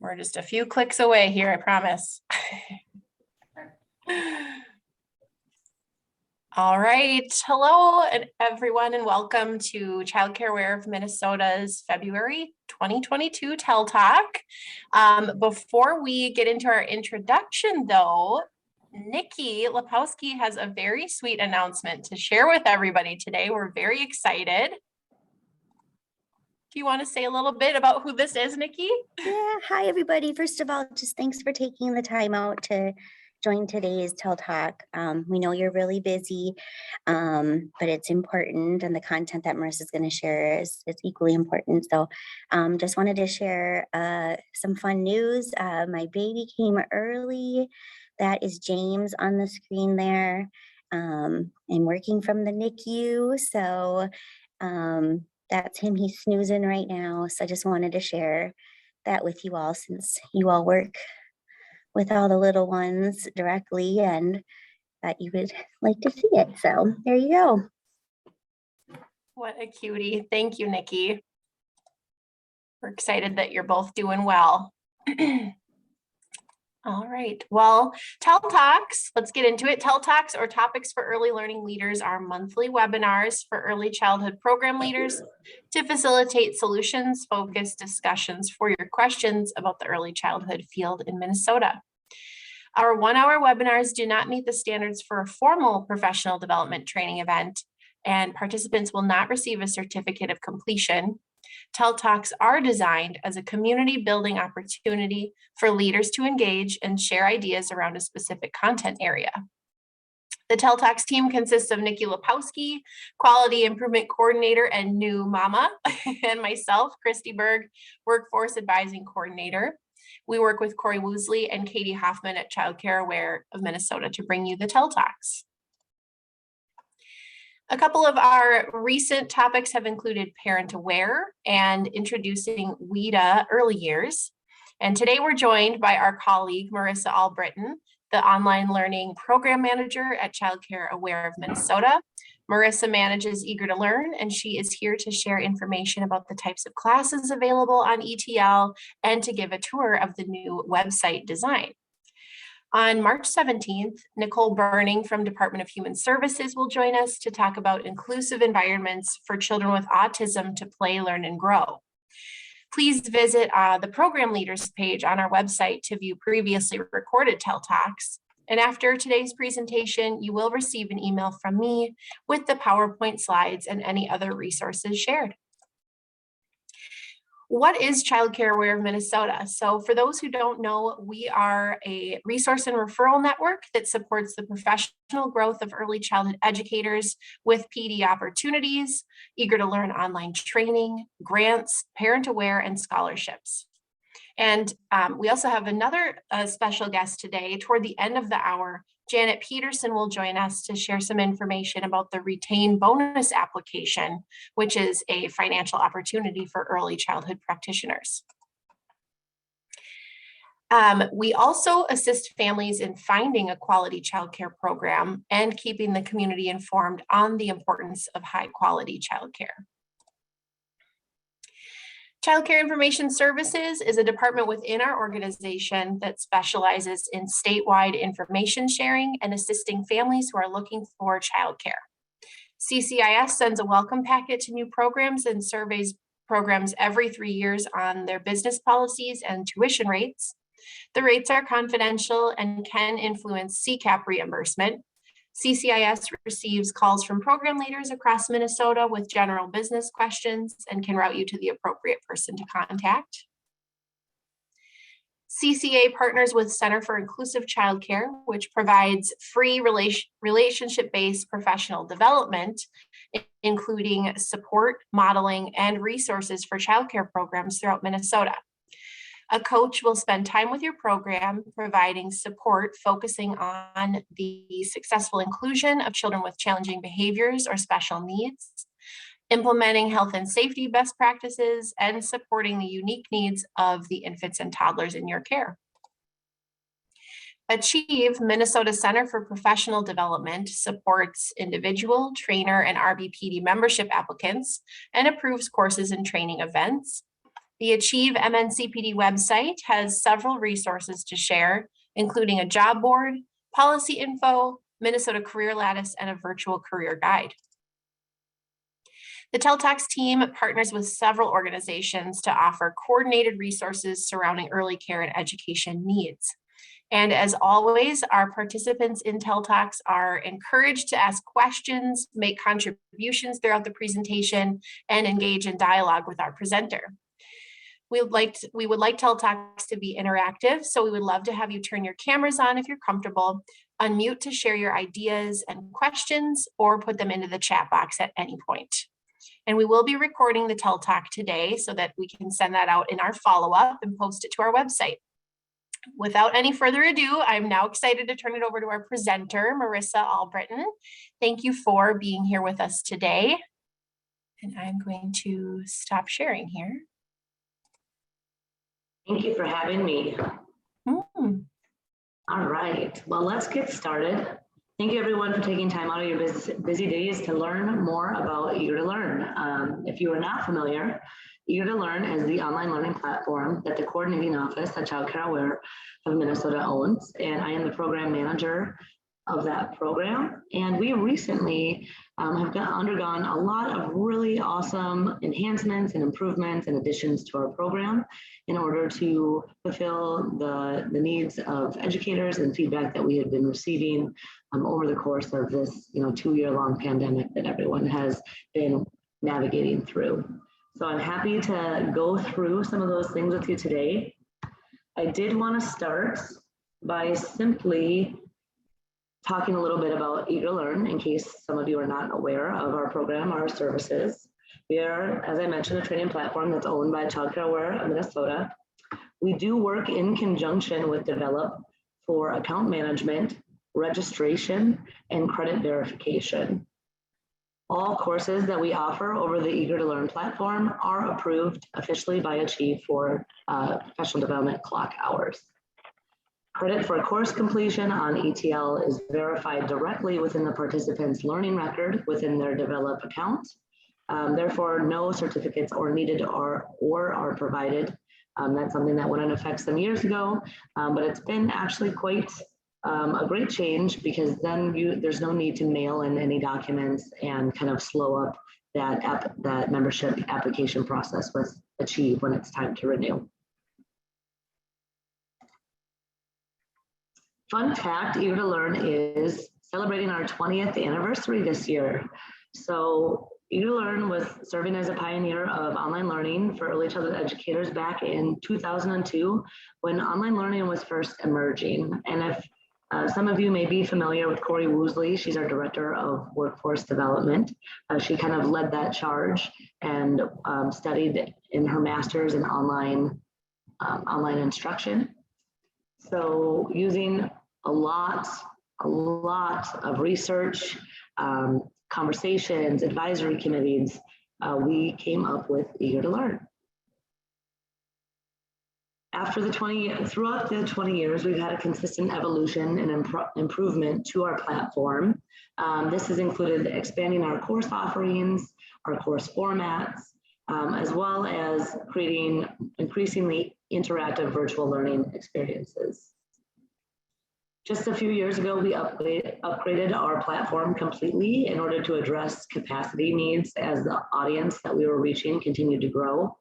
We're just a few clicks away here, I promise. All right. Hello, everyone, and welcome to Childcare Aware of Minnesota's February 2022 Tell Talk. Before we get into our introduction, though, Nikki Lepowski has a very sweet announcement to share with everybody today. We're very excited. Do you want to say a little bit about who this is, Nikki? Yeah, hi everybody. First of all, just thanks for taking the time out to join today's Tell Talk. We know you're really busy, but it's important, and the content that Marissa is going to share is equally important. So just wanted to share some fun news. My baby came early. That is James on the screen there. I'm working from the NICU, so that's him. He's snoozing right now. So I just wanted to share that with you all, since you all work with all the little ones directly and that you would like to see it. So there you go. What a cutie. Thank you, Nikki. We're excited that you're both doing well. All right. Well, Tell Talks, let's get into it. Tell Talks, or Topics for Early Learning Leaders, are monthly webinars for early childhood program leaders to facilitate solutions-focused discussions for your questions about the early childhood field in Minnesota. Our one-hour webinars do not meet the standards for a formal professional development training event, and participants will not receive a certificate of completion. Tell Talks are designed as a community building opportunity for leaders to engage and share ideas around a specific content area. The Tell Talks team consists of Nikki Lepowski, Quality Improvement Coordinator and new mama, and myself, Christy Berg, Workforce Advising Coordinator. We work with Corey Woosley and Katie Hoffman at Childcare Aware of Minnesota to bring you the Tell Talks. A couple of our recent topics have included Parent Aware and introducing WIDA Early Years. And today we're joined by our colleague, Marissa Albritton, the Online Learning Program Manager at Childcare Aware of Minnesota. Marissa manages Eager to Learn, and she is here to share information about the types of classes available on ETL and to give a tour of the new website design. On March 17th, Nicole Burning from Department of Human Services will join us to talk about inclusive environments for children with autism to play, learn, and grow. Please visit the program leaders page on our website to view previously recorded Tell Talks. And after today's presentation, you will receive an email from me with the PowerPoint slides and any other resources shared. What is Childcare Aware of Minnesota? So for those who don't know, we are a resource and referral network that supports the professional growth of early childhood educators with PD opportunities, Eager to Learn online training, grants, Parent Aware, and scholarships. And we also have another special guest today. Toward the end of the hour, Janet Peterson will join us to share some information about the Retain Bonus application, which is a financial opportunity for early childhood practitioners. We also assist families in finding a quality childcare program and keeping the community informed on the importance of high quality childcare. Childcare Information Services is a department within our organization that specializes in statewide information sharing and assisting families who are looking for childcare. CCIS sends a welcome packet to new programs and surveys programs every 3 years on their business policies and tuition rates. The rates are confidential and can influence CCAP reimbursement. CCIS receives calls from program leaders across Minnesota with general business questions and can route you to the appropriate person to contact. CCA partners with Center for Inclusive Childcare, which provides free relationship-based professional development, including support, modeling, and resources for childcare programs throughout Minnesota. A coach will spend time with your program, providing support, focusing on the successful inclusion of children with challenging behaviors or special needs, implementing health and safety best practices, and supporting the unique needs of the infants and toddlers in your care. Achieve, Minnesota Center for Professional Development, supports individual, trainer, and RBPD membership applicants and approves courses and training events. The Achieve MNCPD website has several resources to share, including a job board, policy info, Minnesota Career Lattice, and a virtual career guide. The TELTALKS team partners with several organizations to offer coordinated resources surrounding early care and education needs. And as always, our participants in TELTALKS are encouraged to ask questions, make contributions throughout the presentation, and engage in dialogue with our presenter. We would like TELTALKS to be interactive, so we would love to have you turn your cameras on if you're comfortable, unmute to share your ideas and questions, or put them into the chat box at any point. And we will be recording the TELTALK today so that we can send that out in our follow-up and post it to our website. Without any further ado, I'm now excited to turn it over to our presenter, Marissa Albritton. Thank you for being here with us today. And I'm going to stop sharing here. Thank you for having me. Mm. All right, well, let's get started. Thank you everyone for taking time out of your busy days to learn more about Eager to Learn. If you are not familiar, Eager to Learn is the online learning platform that the coordinating office at Child Care Aware of Minnesota owns, and I am the program manager of that program. And we recently have undergone a lot of really awesome enhancements and improvements and additions to our program in order to fulfill the needs of educators and feedback that we have been receiving over the course of this 2-year-long pandemic that everyone has been navigating through. So I'm happy to go through some of those things with you today. I did want to start by simply talking a little bit about Eager to Learn in case some of you are not aware of our program, our services. We are, as I mentioned, a training platform that's owned by Child Care Aware of Minnesota. We do work in conjunction with Develop for account management, registration, and credit verification. All courses that we offer over the Eager to Learn platform are approved officially by Achieve for professional development clock hours. Credit for course completion on ETL is verified directly within the participant's learning record within their Develop account. Therefore, no certificates are needed or are provided. That's something that went into effect some years ago, but it's been actually quite a great change because then there's no need to mail in any documents and kind of slow up that membership application process with Achieve when it's time to renew. Fun fact, Eager to Learn is celebrating our 20th anniversary this year. So Eager to Learn was serving as a pioneer of online learning for early childhood educators back in 2002 when online learning was first emerging. And if some of you may be familiar with Corey Woosley, she's our Director of Workforce Development. She kind of led that charge and studied in her master's in online instruction. So using a lot of research, conversations, advisory committees, we came up with Eager to Learn. Throughout the 20 years, we've had a consistent evolution and improvement to our platform. This has included expanding our course offerings, our course formats, as well as creating increasingly interactive virtual learning experiences. Just a few years ago, we upgraded our platform completely in order to address capacity needs as the audience that we were reaching continued to grow.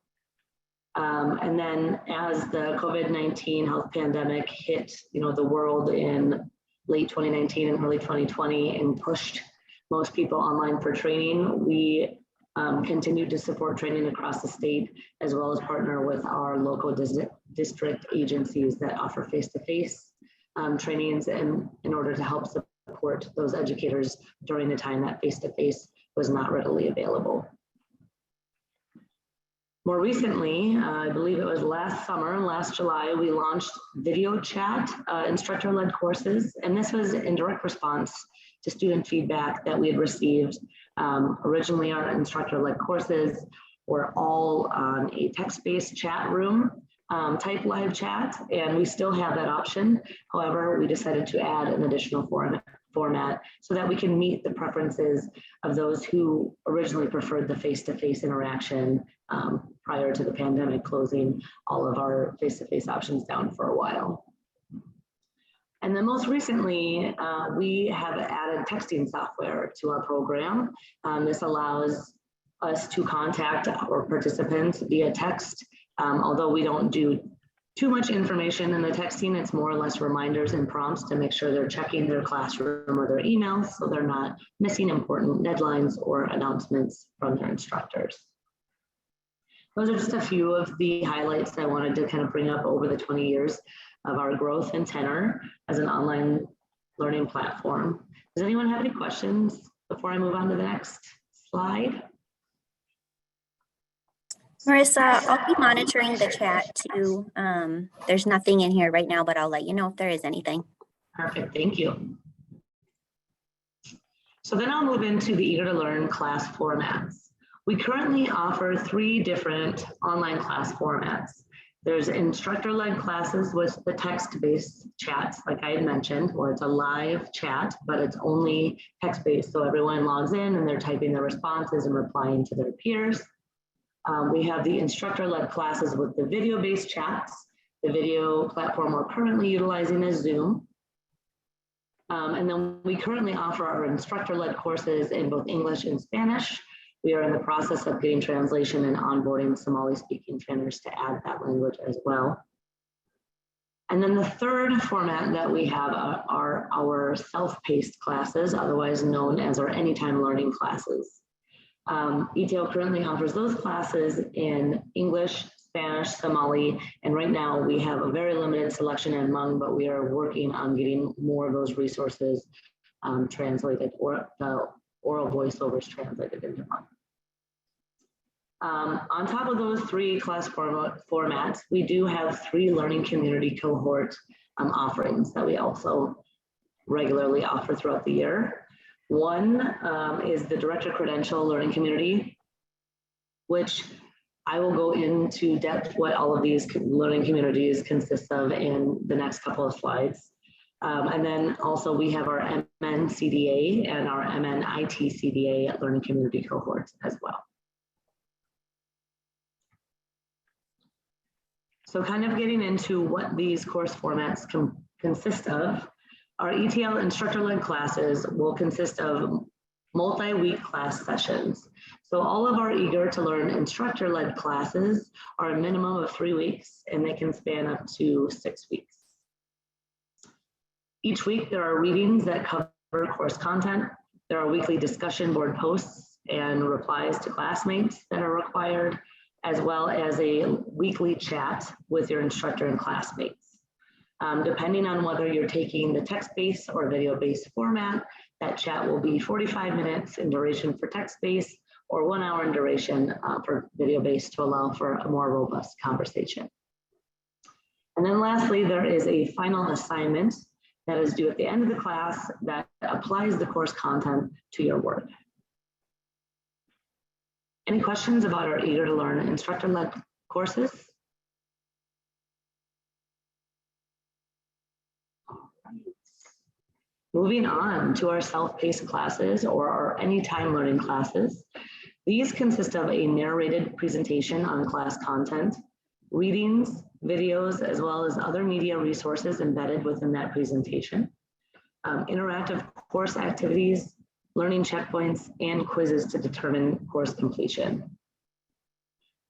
And then as the COVID-19 health pandemic hit the world in late 2019 and early 2020 and pushed most people online for training, we continued to support training across the state, as well as partner with our local district agencies that offer face-to-face trainings in order to help support those educators during the time that face-to-face was not readily available. More recently, I believe it was last July, we launched video chat instructor-led courses, and this was in direct response to student feedback that we had received. Originally, our instructor-led courses were all on a text-based chat room, type live chat, and we still have that option. However, we decided to add an additional format so that we can meet the preferences of those who originally preferred the face-to-face interaction prior to the pandemic closing all of our face-to-face options down for a while. And then most recently, we have added texting software to our program. This allows us to contact our participants via text. Although we don't do too much information in the texting, it's more or less reminders and prompts to make sure they're checking their classroom or their emails so they're not missing important deadlines or announcements from their instructors. Those are just a few of the highlights I wanted to kind of bring up over the 20 years of our growth and tenor as an online learning platform. Does anyone have any questions before I move on to the next slide? Marissa, I'll be monitoring the chat too. There's nothing in here right now, but I'll let you know if there is anything. Perfect, thank you. So then I'll move into the Eager to Learn class formats. We currently offer 3 different online class formats. There's instructor-led classes with the text-based chats, like I had mentioned, where it's a live chat, but it's only text-based. So everyone logs in and they're typing their responses and replying to their peers. We have the instructor-led classes with the video-based chats. The video platform we're currently utilizing is Zoom. And then we currently offer our instructor-led courses in both English and Spanish. We are in the process of getting translation and onboarding Somali-speaking trainers to add that language as well. And then the third format that we have are our self-paced classes, otherwise known as our anytime learning classes. ETL currently offers those classes in English, Spanish, Somali, and right now we have a very limited selection in Hmong, but we are working on getting more of those resources translated, or the oral voiceovers translated into Hmong. On top of those 3 class formats, we do have 3 learning community cohort offerings that we also regularly offer throughout the year. One is the Director Credential Learning Community, which I will go into depth what all of these learning communities consist of in the next couple of slides. And then also we have our MN-CDA and our MN-IT-CDA learning community cohorts as well. So kind of getting into what these course formats consist of, our ETL instructor-led classes will consist of multi-week class sessions. So all of our Eager to Learn instructor-led classes are a minimum of 3 weeks, and they can span up to 6 weeks. Each week there are readings that cover course content. There are weekly discussion board posts and replies to classmates that are required, as well as a weekly chat with your instructor and classmates. Depending on whether you're taking the text-based or video-based format, that chat will be 45 minutes in duration for text-based or 1 hour in duration for video-based to allow for a more robust conversation. And then lastly, there is a final assignment that is due at the end of the class that applies the course content to your work. Any questions about our Eager to Learn instructor-led courses? Moving on to our self-paced classes or our anytime learning classes. These consist of a narrated presentation on class content, readings, videos, as well as other media resources embedded within that presentation, interactive course activities, learning checkpoints, and quizzes to determine course completion.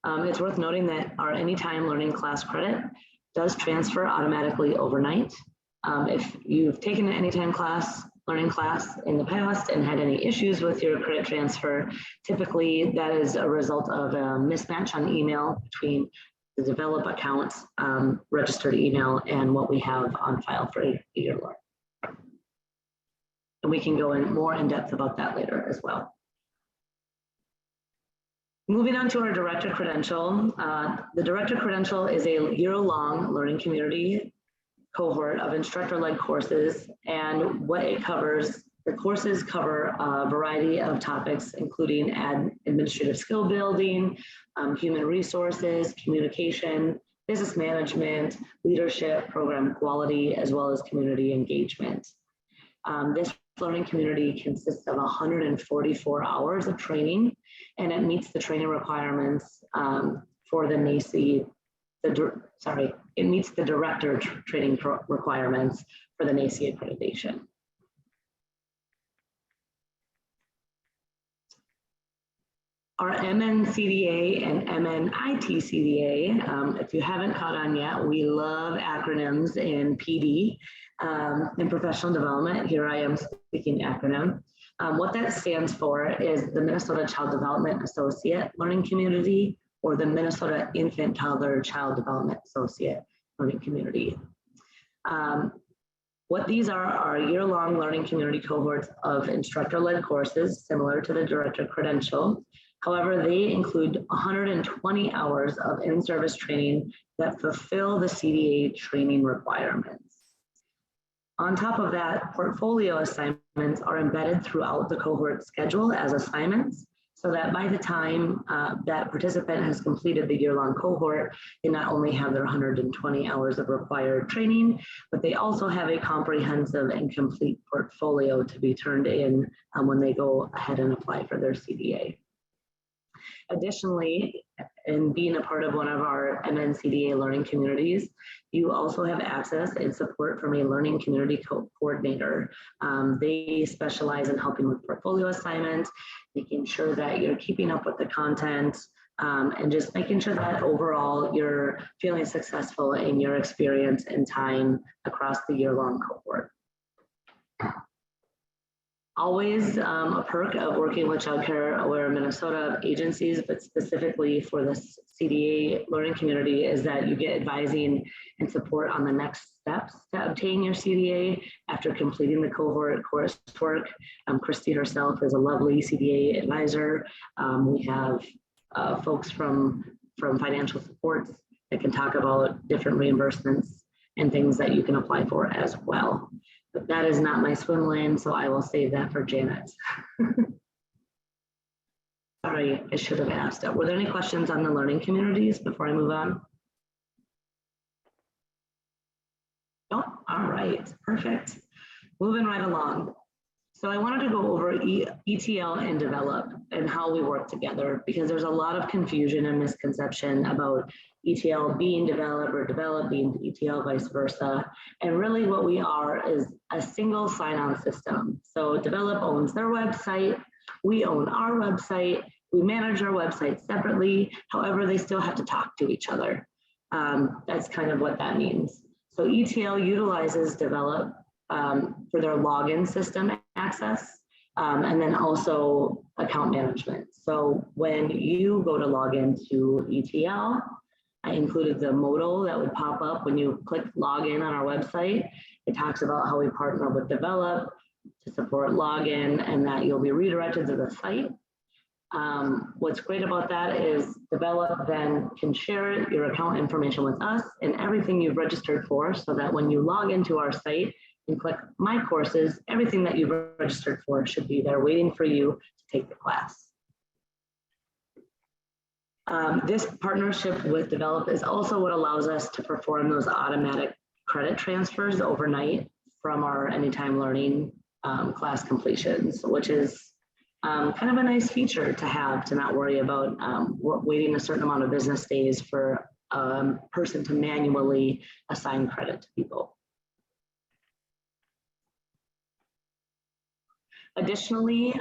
It's worth noting that our anytime learning class credit does transfer automatically overnight. If you've taken an anytime learning class in the past and had any issues with your credit transfer, typically that is a result of a mismatch on email between the develop account, registered email, and what we have on file for Eager to Learn. And we can go in more in depth about that later as well. Moving on to our Director Credential. The Director Credential is a year-long learning community cohort of instructor-led courses, and what it covers, the courses cover a variety of topics, including administrative skill building, human resources, communication, business management, leadership, program quality, as well as community engagement. This learning community consists of 144 hours of training, and it meets the training requirements for the NACCE, it meets the director training requirements for the NACCE accreditation. Our MNCDA and MNIT-CDA, if you haven't caught on yet, we love acronyms in PD, in professional development. Here I am speaking acronym. What that stands for is the Minnesota Child Development Associate Learning Community, or the Minnesota Infant Toddler Child Development Associate Learning Community. What these are year-long learning community cohorts of instructor-led courses similar to the director credential. However, they include 120 hours of in-service training that fulfill the CDA training requirements. On top of that, portfolio assignments are embedded throughout the cohort schedule as assignments, so that by the time that participant has completed the year-long cohort, they not only have their 120 hours of required training, but they also have a comprehensive and complete portfolio to be turned in when they go ahead and apply for their CDA. Additionally, in being a part of one of our MNCDA learning communities, you also have access and support from a learning community coordinator. They specialize in helping with portfolio assignments, making sure that you're keeping up with the content, and just making sure that overall you're feeling successful in your experience and time across the year-long cohort. Always a perk of working with Child Care Aware Minnesota agencies, but specifically for the CDA learning community, is that you get advising and support on the next steps to obtain your CDA after completing the cohort coursework. Christy herself is a lovely CDA advisor. We have folks from financial supports that can talk about different reimbursements and things that you can apply for as well. But that is not my swim lane, so I will save that for Janet. Sorry, I should have asked. Were there any questions on the learning communities before I move on? No? All right, perfect. Moving right along. So I wanted to go over ETL and develop and how we work together, because there's a lot of confusion and misconception about ETL being developed or develop being ETL, vice versa. And really what we are is a single sign-on system. So develop owns their website, we own our website, we manage our website separately. However, they still have to talk to each other. That's kind of what that means. So ETL utilizes develop for their login system access, and then also account management. So when you go to log into ETL, I included the modal that would pop up when you click login on our website. It talks about how we partner with Develop to support login and that you'll be redirected to the site. What's great about that is Develop then can share your account information with us and everything you've registered for, so that when you log into our site and click My Courses, everything that you've registered for should be there waiting for you to take the class. This partnership with Develop is also what allows us to perform those automatic credit transfers overnight from our Anytime Learning class completions, which is kind of a nice feature to have, to not worry about waiting a certain amount of business days for a person to manually assign credit to people. Additionally,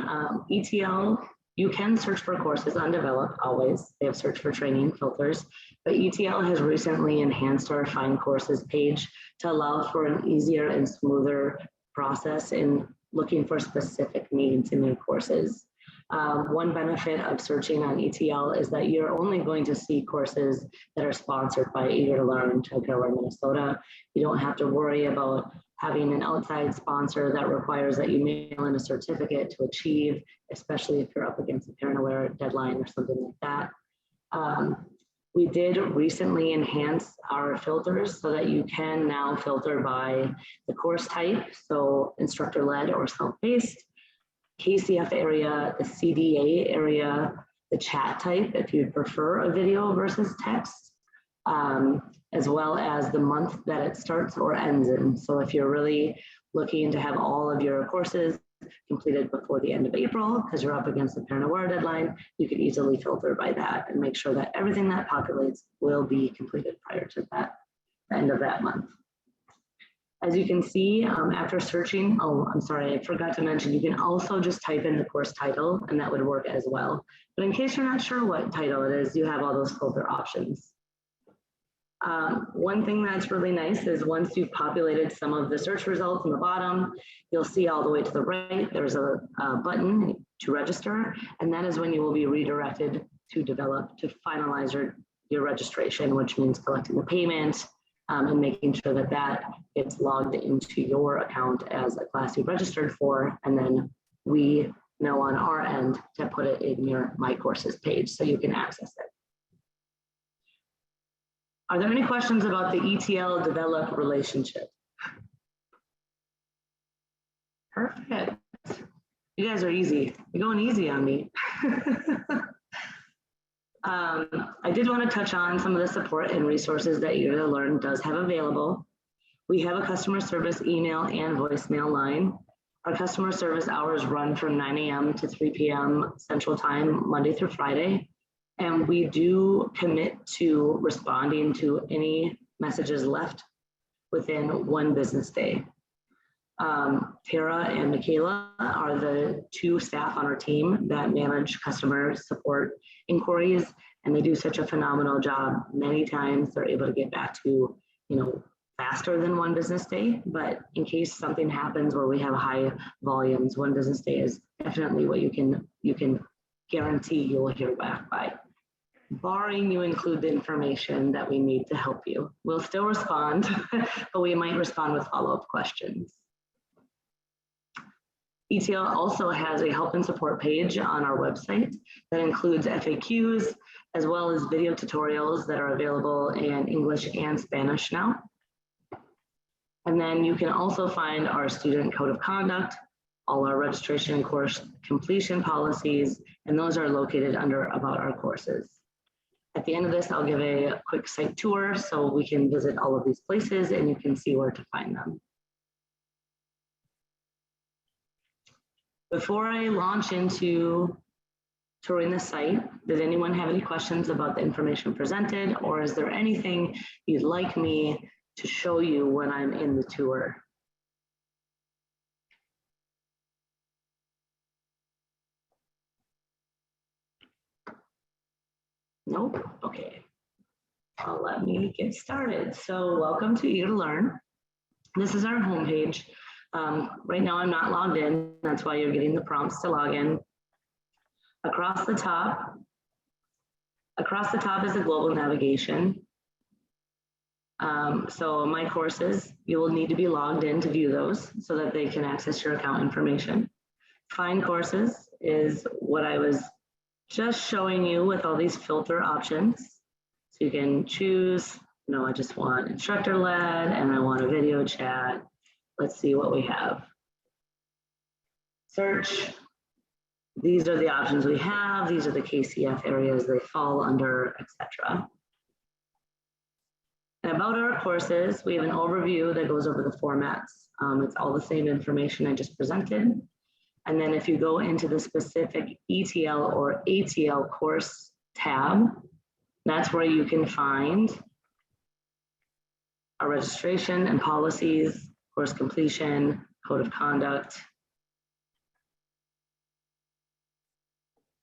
ETL, you can search for courses on Develop, always. They have search for training filters, but ETL has recently enhanced our Find Courses page to allow for an easier and smoother process in looking for specific needs in your courses. One benefit of searching on ETL is that you're only going to see courses that are sponsored by Eager to Learn, Child Care Aware Minnesota. You don't have to worry about having an outside sponsor that requires that you mail in a certificate to achieve, especially if you're up against a Parent Aware deadline or something like that. We did recently enhance our filters so that you can now filter by the course type, so instructor-led or self-paced, KCF area, the CDA area, the chat type if you prefer a video versus text, as well as the month that it starts or ends in. So if you're really looking to have all of your courses completed before the end of April, because you're up against the parent award deadline, you can easily filter by that and make sure that everything that populates will be completed prior to that, the end of that month. As you can see, after searching, oh, I'm sorry, I forgot to mention, you can also just type in the course title and that would work as well. But in case you're not sure what title it is, you have all those filter options. One thing that's really nice is once you've populated some of the search results in the bottom, you'll see all the way to the right, there's a button to register, and that is when you will be redirected to finalize your registration, which means collecting the payment and making sure that that gets logged into your account as a class you registered for, and then we know on our end to put it in your My Courses page so you can access it. Are there any questions about the ETL develop relationship? Perfect. You guys are easy. You're going easy on me. I did want to touch on some of the support and resources that Eager to Learn does have available. We have a customer service email and voicemail line. Our customer service hours run from 9 a.m. to 3 p.m. Central Time, Monday through Friday. And we do commit to responding to any messages left within one business day. Tara and Michaela are the two staff on our team that manage customer support inquiries, and they do such a phenomenal job. Many times they're able to get back to, faster than one business day, but in case something happens where we have high volumes, one business day is definitely what you can guarantee you will hear back by. Barring you include the information that we need to help you. We'll still respond, but we might respond with follow-up questions. ETL also has a help and support page on our website that includes FAQs, as well as video tutorials that are available in English and Spanish now. And then you can also find our student code of conduct, all our registration and course completion policies, and those are located under About Our Courses. At the end of this, I'll give a quick site tour so we can visit all of these places and you can see where to find them. Before I launch into touring the site, did anyone have any questions about the information presented, or is there anything you'd like me to show you when I'm in the tour? Nope, okay. Well, let me get started. So welcome to Eager to Learn. This is our homepage. Right now I'm not logged in. That's why you're getting the prompts to log in. Across the top is the global navigation. So My Courses, you will need to be logged in to view those so that they can access your account information. Find Courses is what I was just showing you with all these filter options. So you can choose, I just want instructor led and I want a video chat. Let's see what we have. Search. These are the options we have. These are the KCF areas they fall under, etc. And About Our Courses, we have an overview that goes over the formats. It's all the same information I just presented. And then if you go into the specific ETL or ATL course tab, that's where you can find our registration and policies, course completion, code of conduct,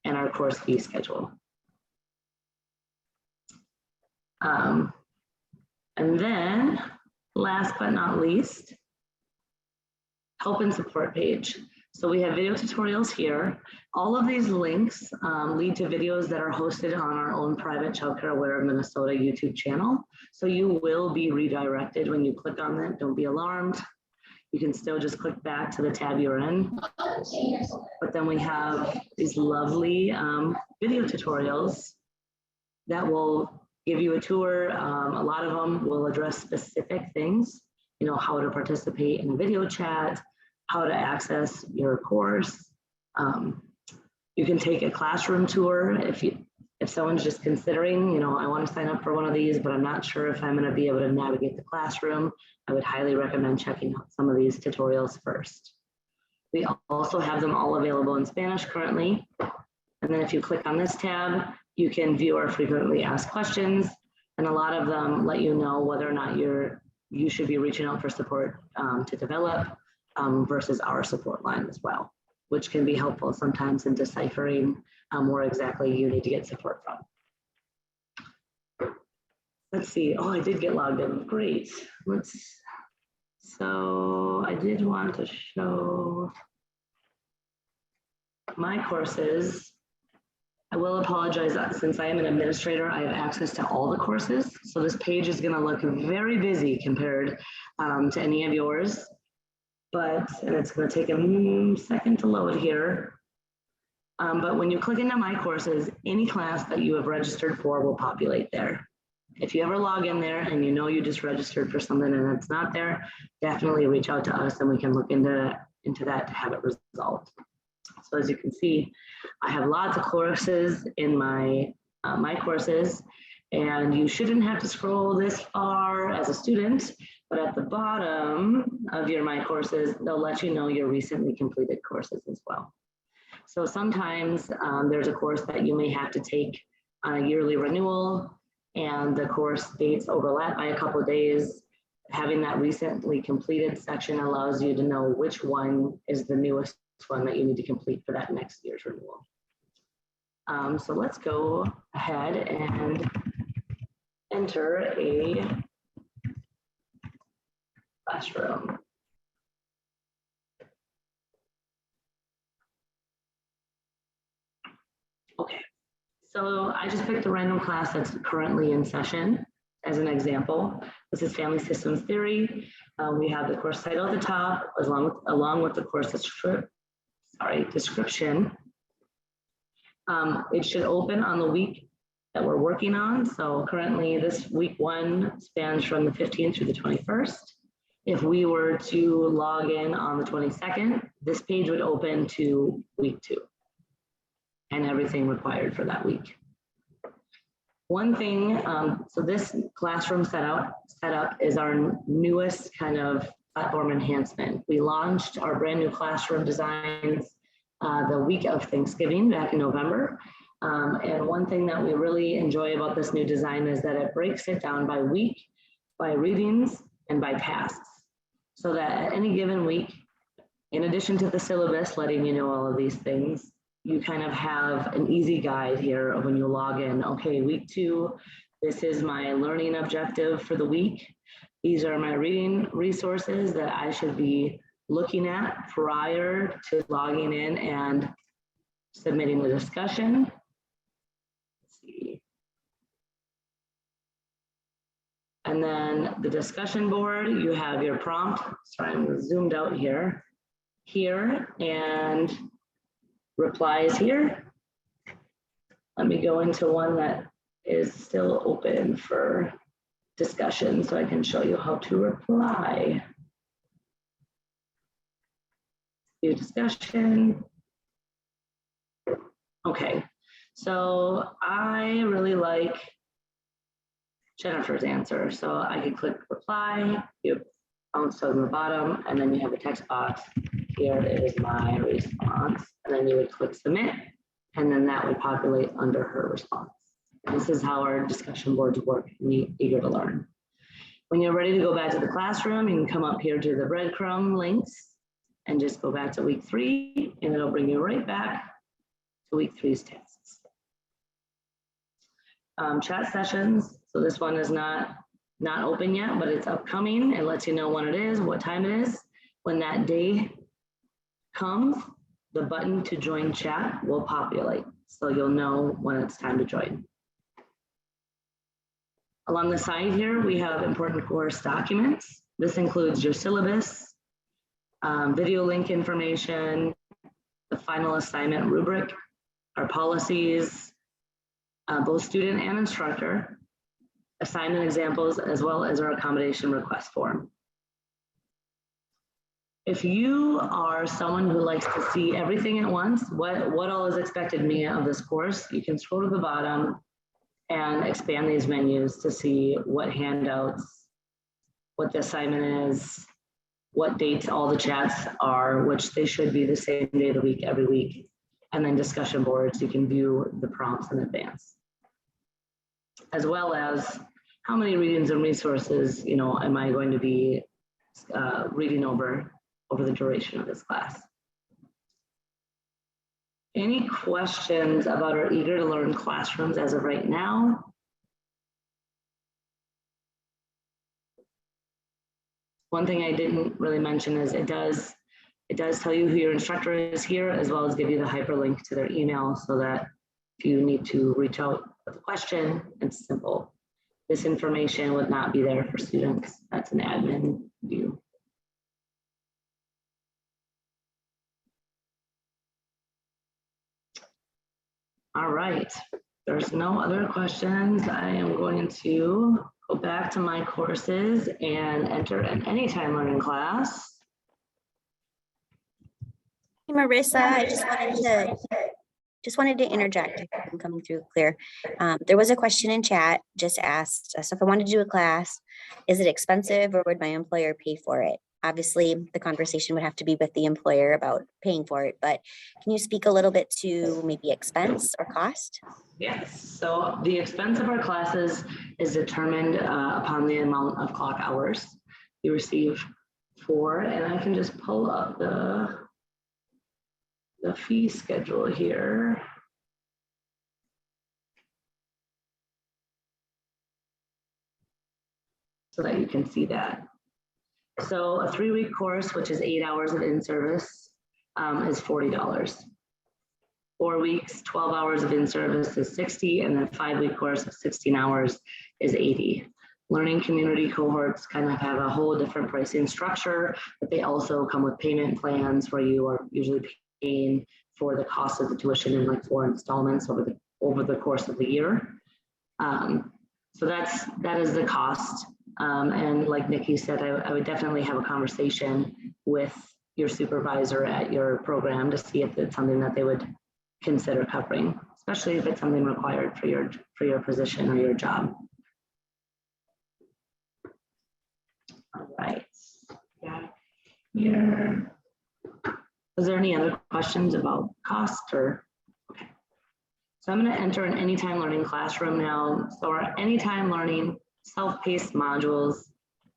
and our course fee schedule. And then last but not least, help and support page. So we have video tutorials here. All of these links lead to videos that are hosted on our own private Childcare Aware of Minnesota YouTube channel. So you will be redirected when you click on that. Don't be alarmed. You can still just click back to the tab you're in. But then we have these lovely video tutorials that will give you a tour. A lot of them will address specific things, how to participate in a video chat, how to access your course. You can take a classroom tour If someone's just considering, you know, I want to sign up for one of these, but I'm not sure if I'm going to be able to navigate the classroom, I would highly recommend checking out some of these tutorials first. We also have them all available in Spanish currently. And then if you click on this tab, you can view our frequently asked questions. And a lot of them let you know whether or not you should be reaching out for support to develop versus our support line as well, which can be helpful sometimes in deciphering where exactly you need to get support from. Let's see. Oh, I did get logged in. Great. So I did want to show my courses. I will apologize that since I am an administrator, I have access to all the courses. So this page is going to look very busy compared to any of yours. And it's going to take a second to load here. But when you click into my courses, any class that you have registered for will populate there. If you ever log in there and you know you just registered for something and it's not there, definitely reach out to us and we can look into that to have it resolved. So as you can see, I have lots of courses in my courses, and you shouldn't have to scroll this far as a student, but at the bottom of your My Courses, they'll let you know your recently completed courses as well. So sometimes there's a course that you may have to take on a yearly renewal, and the course dates overlap by a couple of days. Having that recently completed section allows you to know which one is the newest one that you need to complete for that next year's renewal. So let's go ahead and enter a classroom. Okay, so I just picked a random class that's currently in session as an example. This is Family Systems Theory. We have the course title at the top, along with the course description. It should open on the week that we're working on. So currently this week 1 spans from the 15th through the 21st. If we were to log in on the 22nd, this page would open to week 2 and everything required for that week. One thing, so this classroom setup is our newest kind of platform enhancement. We launched our brand new classroom designs the week of Thanksgiving back in November. And one thing that we really enjoy about this new design is that it breaks it down by week, by readings, and by tasks. So that at any given week, in addition to the syllabus letting you know all of these things, you kind of have an easy guide here of when you log in. Okay, week 2, this is my learning objective for the week. These are my reading resources that I should be looking at prior to logging in and submitting the discussion. Let's see. And then the discussion board, you have your prompt. Sorry, I'm zoomed out here, and replies here. Let me go into one that is still open for discussion so I can show you how to reply. View discussion. Okay, so I really like Jennifer's answer. So I can click reply, you bounce to the bottom, and then you have a text box. Here is my response. And then you would click submit, and then that would populate under her response. And this is how our discussion boards work in Eager to Learn. When you're ready to go back to the classroom, you can come up here to the breadcrumb links and just go back to week 3, and it'll bring you right back to week 3's tasks. Chat sessions. So this one is not open yet, but it's upcoming. It lets you know when it is, what time it is. When that day comes, the button to join chat will populate. So you'll know when it's time to join. Along the side here, we have important course documents. This includes your syllabus, video link information, the final assignment rubric, our policies, both student and instructor, assignment examples, as well as our accommodation request form. If you are someone who likes to see everything at once, what all is expected me of this course, you can scroll to the bottom and expand these menus to see what handouts, what the assignment is, what dates all the chats are, which they should be the same day of the week, every week. And then discussion boards, you can view the prompts in advance. As well as how many readings and resources, am I going to be reading over the duration of this class. Any questions about our Eager to Learn classrooms as of right now? One thing I didn't really mention is it does tell you who your instructor is here, as well as give you the hyperlink to their email so that if you need to reach out with a question, it's simple. This information would not be there for students. That's an admin view. All right, there's no other questions. I am going to go back to my courses and enter an Anytime Learning class. Hey, Marissa, I just wanted to interject. I'm coming through clear. There was a question in chat just asked, so if I wanted to do a class, is it expensive or would my employer pay for it? Obviously, the conversation would have to be with the employer about paying for it, but can you speak a little bit to maybe expense or cost? Yes, so the expense of our classes is determined upon the amount of clock hours you receive for, and I can just pull up the fee schedule here. So that you can see that. So a 3-week course, which is 8 hours of in-service, is $40. 4 weeks, 12 hours of in-service is $60, and then 5-week course of 16 hours is $80. Learning community cohorts kind of have a whole different pricing structure, but they also come with payment plans where you are usually paying for the cost of the tuition in like 4 installments over the course of the year. So that is the cost. And like Nikki said, I would definitely have a conversation with your supervisor at your program to see if it's something that they would consider covering, especially if it's something required for your position or your job. All right. Yeah. Here. Is there any other questions about cost or? Okay. So I'm going to enter an Anytime Learning classroom now. So our Anytime Learning self-paced modules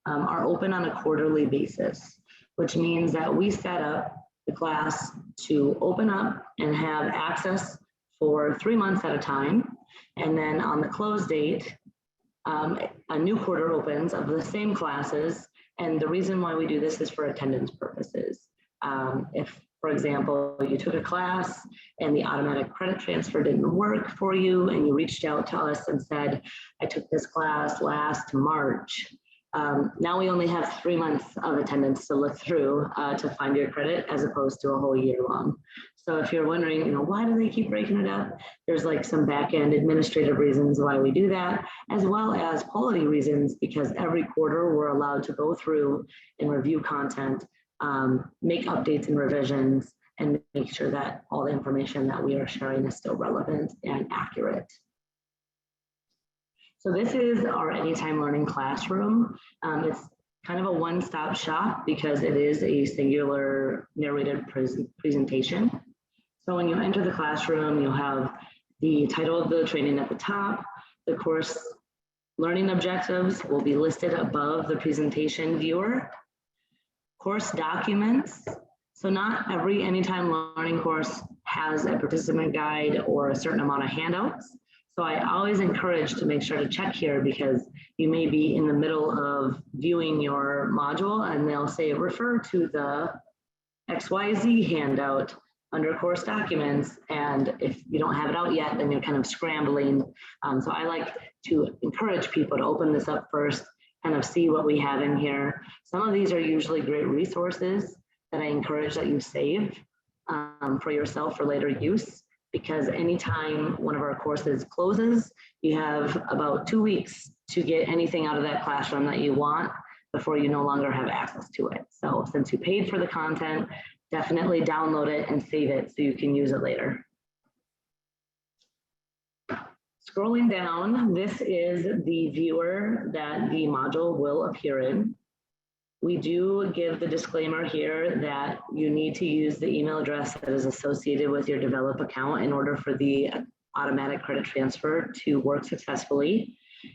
are open on a quarterly basis, which means that we set up the class to open up and have access for 3 months at a time. And then on the close date, a new quarter opens of the same classes. And the reason why we do this is for attendance purposes. If, for example, you took a class and the automatic credit transfer didn't work for you and you reached out to us and said, I took this class last March. Now we only have 3 months of attendance to look through to find your credit as opposed to a whole year long. So if you're wondering, why do they keep breaking it up? There's like some back-end administrative reasons why we do that, as well as quality reasons, because every quarter we're allowed to go through and review content, make updates and revisions, and make sure that all the information that we are sharing is still relevant and accurate. So this is our Anytime Learning classroom. It's kind of a one-stop shop because it is a singular narrated presentation. So when you enter the classroom, you'll have the title of the training at the top. The course learning objectives will be listed above the presentation viewer. Course documents. So not every Anytime Learning course has a participant guide or a certain amount of handouts. So I always encourage to make sure to check here because you may be in the middle of viewing your module and they'll say refer to the XYZ handout under course documents. And if you don't have it out yet, then you're kind of scrambling. So I like to encourage people to open this up first, kind of see what we have in here. Some of these are usually great resources that I encourage that you save for yourself for later use. Because anytime one of our courses closes, you have about 2 weeks to get anything out of that classroom that you want. before you no longer have access to it. So since you paid for the content, definitely download it and save it so you can use it later. Scrolling down, this is the viewer that the module will appear in. We do give the disclaimer here that you need to use the email address that is associated with your develop account in order for the automatic credit transfer to work successfully.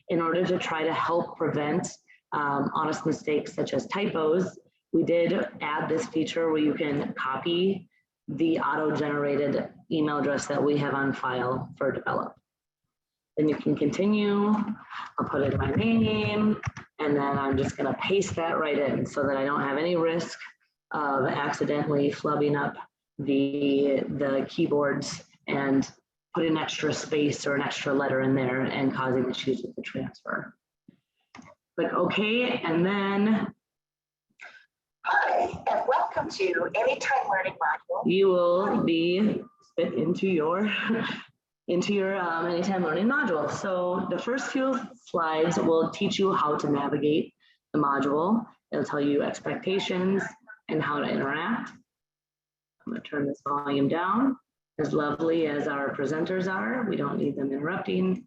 In order to try to help prevent honest mistakes such as typos, we did add this feature where you can copy the auto-generated email address that we have on file for develop. Then you can continue. I'll put in my name, and then I'm just gonna paste that right in so that I don't have any risk of accidentally flubbing up the keyboards and put an extra space or an extra letter in there and causing issues with the transfer. Click OK, and then Hi, and welcome to Anytime Learning module. you will be spit into your Anytime Learning module. So the first few slides will teach you how to navigate the module. It'll tell you expectations and how to interact. I'm going to turn this volume down. As lovely as our presenters are, we don't need them interrupting.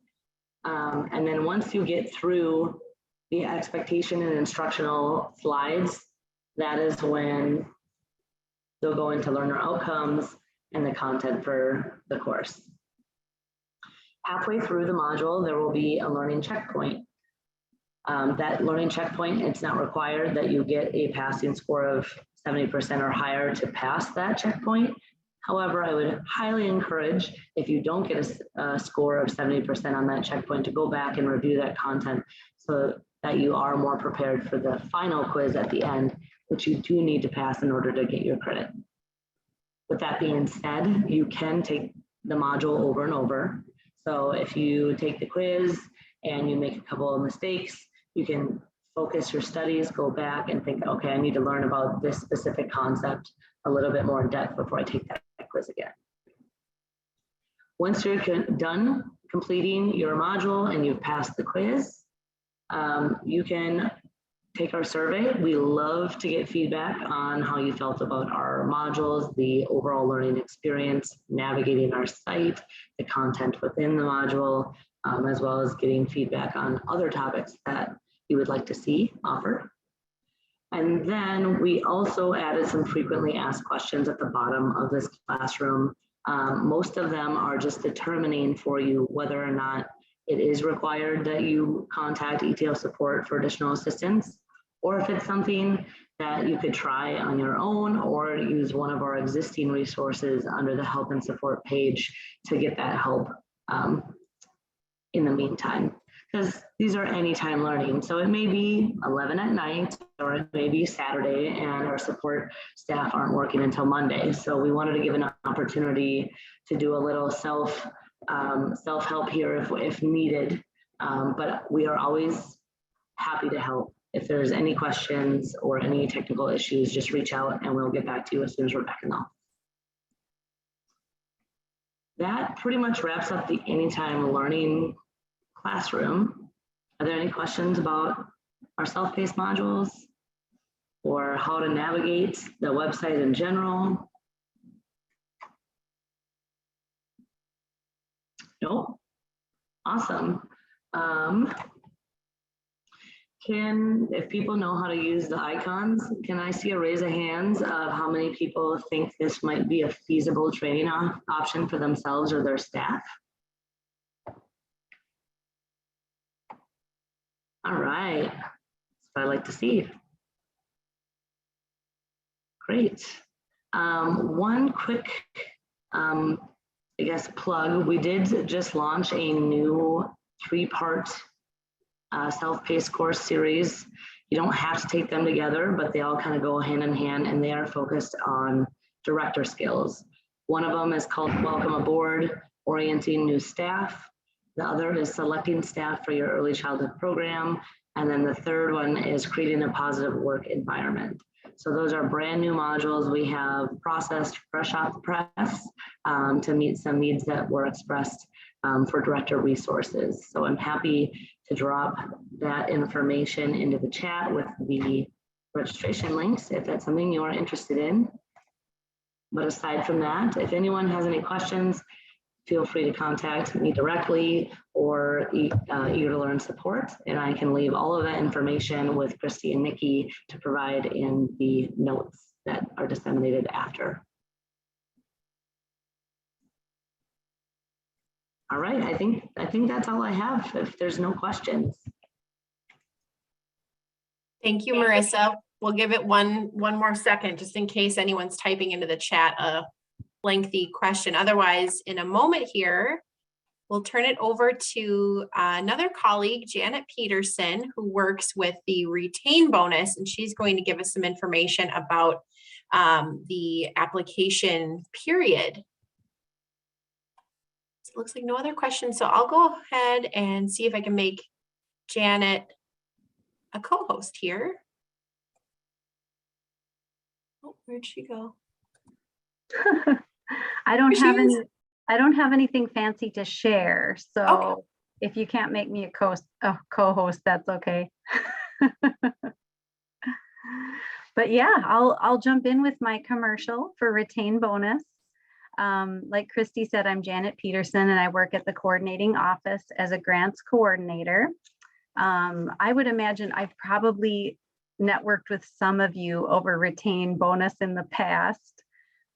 And then once you get through the expectation and instructional slides, that is when they'll go into learner outcomes and the content for the course. Halfway through the module, there will be a learning checkpoint. That learning checkpoint, it's not required that you get a passing score of 70% or higher to pass that checkpoint. However, I would highly encourage, if you don't get a score of 70% on that checkpoint, to go back and review that content so that you are more prepared for the final quiz at the end, which you do need to pass in order to get your credit. With that being said, you can take the module over and over. So if you take the quiz and you make a couple of mistakes, you can focus your studies, go back and think, okay, I need to learn about this specific concept a little bit more in depth before I take that quiz again. Once you're done completing your module and you've passed the quiz, you can take our survey. We love to get feedback on how you felt about our modules, the overall learning experience, navigating our site, the content within the module, as well as getting feedback on other topics that you would like to see offered. And then we also added some frequently asked questions at the bottom of this classroom. Most of them are just determining for you whether or not it is required that you contact ETL support for additional assistance, or if it's something that you could try on your own or use one of our existing resources under the help and support page to get that help in the meantime. Because these are anytime learning. So it may be 11 at night, or it may be Saturday, and our support staff aren't working until Monday. So we wanted to give an opportunity to do a little self-help here if needed. But we are always happy to help. If there's any questions or any technical issues, just reach out and we'll get back to you as soon as we're back in the office. That pretty much wraps up the Anytime Learning classroom. Are there any questions about our self-paced modules or how to navigate the website in general? Nope. Awesome. If people know how to use the icons, can I see a raise of hands of how many people think this might be a feasible training option for themselves or their staff? All right, that's what I like to see. Great. One quick, I guess, plug. We did just launch a new 3-part self-paced course series. You don't have to take them together, but they all kind of go hand in hand, and they are focused on director skills. One of them is called Welcome Aboard, Orienting New Staff. The other is Selecting Staff for Your Early Childhood Program. And then the third one is Creating a Positive Work Environment. So those are brand new modules we have processed fresh off the press to meet some needs that were expressed for director resources. So I'm happy to drop that information into the chat with the registration links if that's something you are interested in. But aside from that, if anyone has any questions, feel free to contact me directly or Eager to Learn support, and I can leave all of that information with Christy and Nikki to provide in the notes that are disseminated after. All right, I think that's all I have if there's no questions. Thank you, Marissa. We'll give it one more second just in case anyone's typing into the chat a lengthy question. Otherwise, in a moment here, we'll turn it over to another colleague, Janet Peterson, who works with the retain bonus, and she's going to give us some information about the application period. So it looks like no other questions, so I'll go ahead and see if I can make Janet a co-host here. Oh, where'd she go? I don't There she is. I don't have anything fancy to share. So Okay. if you can't make me a co-host, that's okay. But yeah, I'll jump in with my commercial for retain bonus. Like Christy said, I'm Janet Peterson and I work at the coordinating office as a grants coordinator. I would imagine I've probably networked with some of you over retain bonus in the past.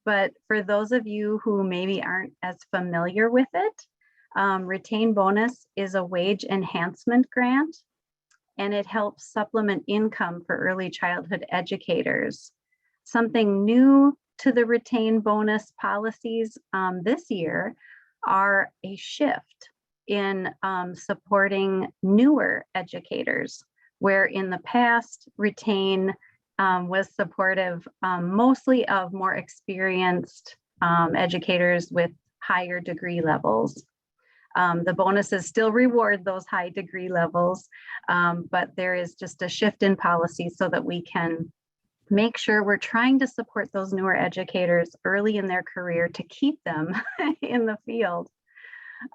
But for those of you who maybe aren't as familiar with it, retain bonus is a wage enhancement grant, and it helps supplement income for early childhood educators. Something new to the retain bonus policies this year are a shift in supporting newer educators, where in the past, retain was supportive mostly of more experienced educators with higher degree levels. The bonuses still reward those high degree levels, but there is just a shift in policy so that we can make sure we're trying to support those newer educators early in their career to keep them in the field.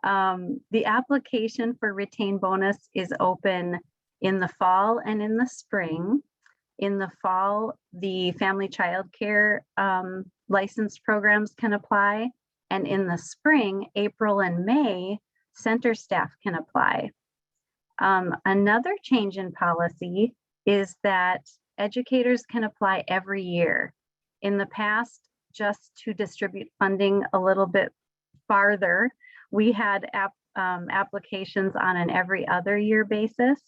The application for retain bonus is open in the fall and in the spring. In the fall, the family child care licensed programs can apply. And in the spring, April and May, center staff can apply. Another change in policy is that educators can apply every year. In the past, just to distribute funding a little bit farther, we had applications on an every other year basis.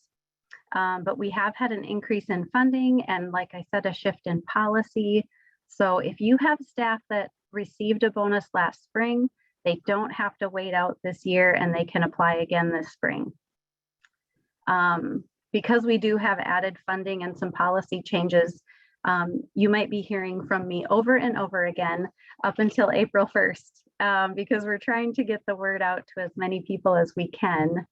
But we have had an increase in funding and, like I said, a shift in policy. So if you have staff that received a bonus last spring, they don't have to wait out this year and they can apply again this spring. Because we do have added funding and some policy changes, you might be hearing from me over and over again up until April 1st, because we're trying to get the word out to as many people as we can.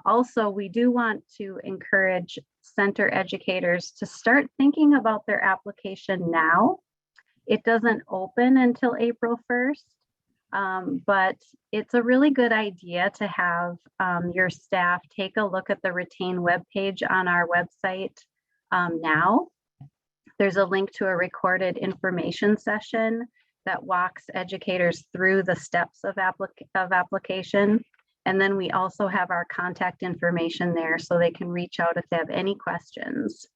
Also, we do want to encourage center educators to start thinking about their application now. It doesn't open until April 1st, but it's a really good idea to have your staff take a look at the retain webpage on our website now. There's a link to a recorded information session that walks educators through the steps of application. And then we also have our contact information there so they can reach out if they have any questions.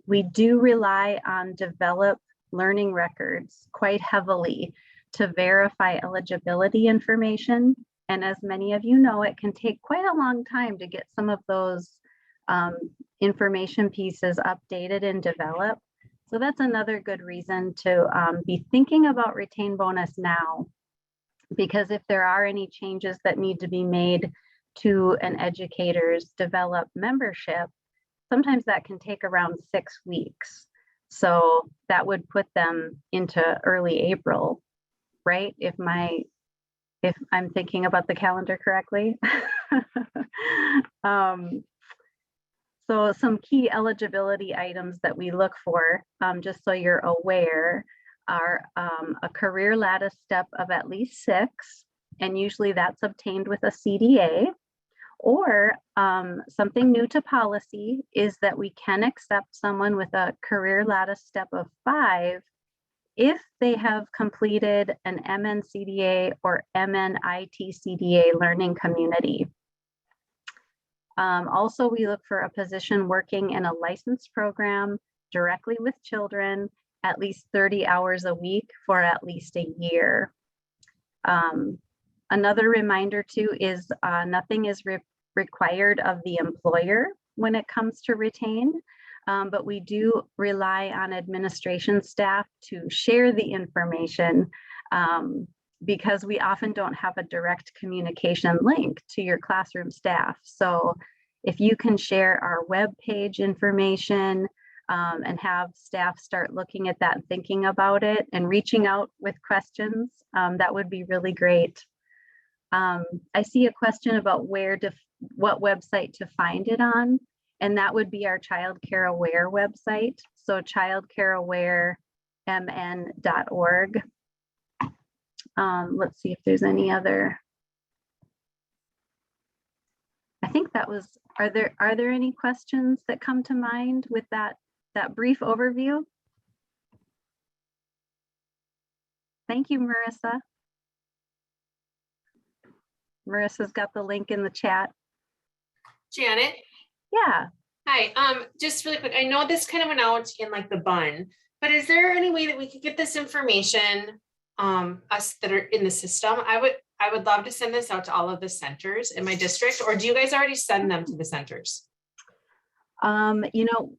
We do rely on developed learning records quite heavily to verify eligibility information. And as many of you know, it can take quite a long time to get some of those information pieces updated and developed. So that's another good reason to be thinking about retain bonus now. Because if there are any changes that need to be made to an educator's developed membership, sometimes that can take around 6 weeks. So that would put them into early April, right? If I'm thinking about the calendar correctly. So some key eligibility items that we look for, just so you're aware, are a career lattice step of at least 6, and usually that's obtained with a CDA, Or something new to policy is that we can accept someone with a career lattice step of 5 if they have completed an MNCDA or MNIT-CDA learning community. Also, we look for a position working in a licensed program directly with children at least 30 hours a week for at least a year. Another reminder too is nothing is required of the employer when it comes to retain, but we do rely on administration staff to share the information because we often don't have a direct communication link to your classroom staff. So if you can share our web page information and have staff start looking at that and thinking about it and reaching out with questions, that would be really great. I see a question about what website to find it on, and that would be our Child Care Aware website. So childcareawaremn.org. Let's see if there's any other. I think that was, are there any questions that come to mind with that brief overview? Thank you, Marissa. Marissa's got the link in the chat. Janet? Yeah. Hi, just really quick, I know this kind of went out in like the bun, but is there any way that we could get this information, us that are in the system? I would love to send this out to all of the centers in my district, or do you guys already send them to the centers? You know,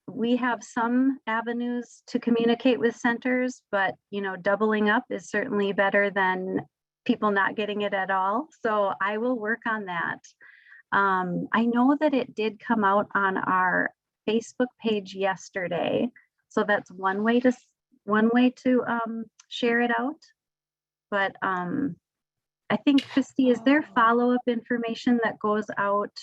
we have some avenues to communicate with centers, but you know, doubling up is certainly better than people not getting it at all. So I will work on that. I know that it did come out on our Facebook page yesterday. So that's one way to share it out. But I think, Christy, is there follow-up information that goes out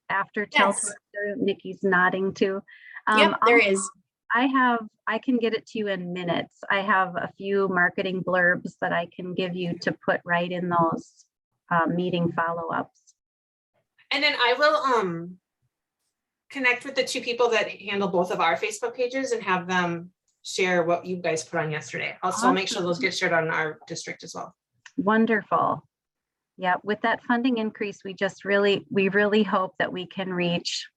after Yes. Nikki's nodding too? Yep, there is. I can get it to you in minutes. I have a few marketing blurbs that I can give you to put right in those meeting follow-ups. And then I will connect with the two people that handle both of our Facebook pages and have them share what you guys put on yesterday. Also, I'll make sure those get shared on our district as well. Wonderful. Yeah, with that funding increase, we really hope that we can reach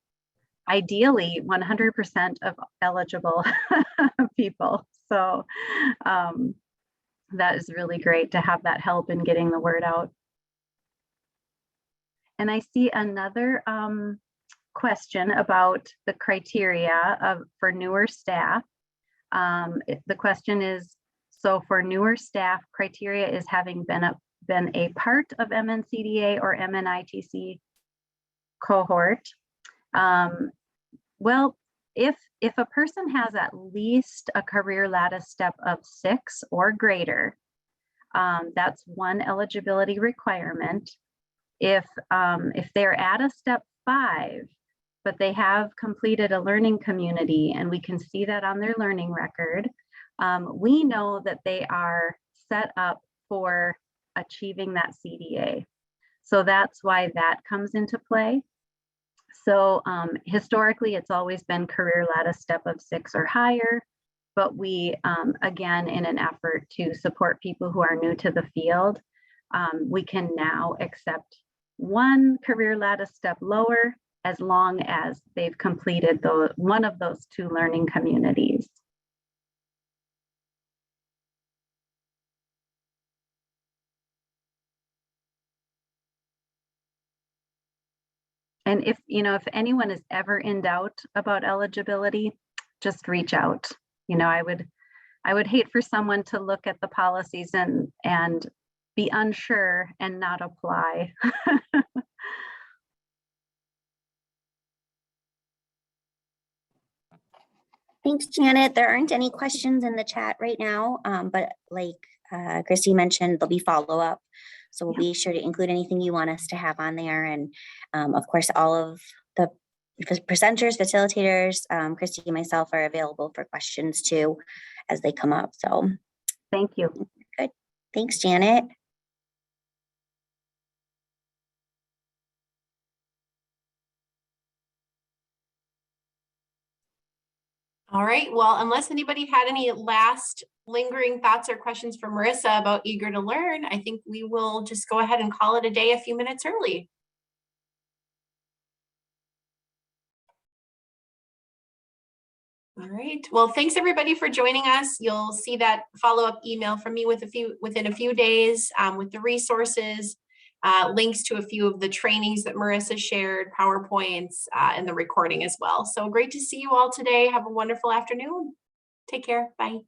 ideally 100% of eligible people. So that is really great to have that help in getting the word out. And I see another question about the criteria for newer staff. The question is, so for newer staff, criteria is having been a part of MNCDA or MNITC cohort. Well, if a person has at least a career lattice step of 6 or greater, that's one eligibility requirement. If they're at a step 5, but they have completed a learning community and we can see that on their learning record, we know that they are set up for achieving that CDA. So that's why that comes into play. So historically, it's always been career lattice step of 6 or higher, but we, again, in an effort to support people who are new to the field, we can now accept one career lattice step lower as long as they've completed one of those 2 learning communities. And if anyone is ever in doubt about eligibility, just reach out. I would hate for someone to look at the policies and be unsure and not apply. Thanks, Janet. There aren't any questions in the chat right now, but like Christy mentioned, there'll be follow-up. So we'll be sure to include anything you want us to have on there. And of course, all of the presenters, facilitators, Christy and myself are available for questions too, as they come up. So thank you. Good. Thanks, Janet. All right, well, unless anybody had any last lingering thoughts or questions for Marissa about Eager to Learn, I think we will just go ahead and call it a day a few minutes early. All right, well, thanks everybody for joining us. You'll see that follow-up email from me within a few days with the resources, links to a few of the trainings that Marissa shared, PowerPoints, and the recording as well. So great to see you all today. Have a wonderful afternoon. Take care. Bye.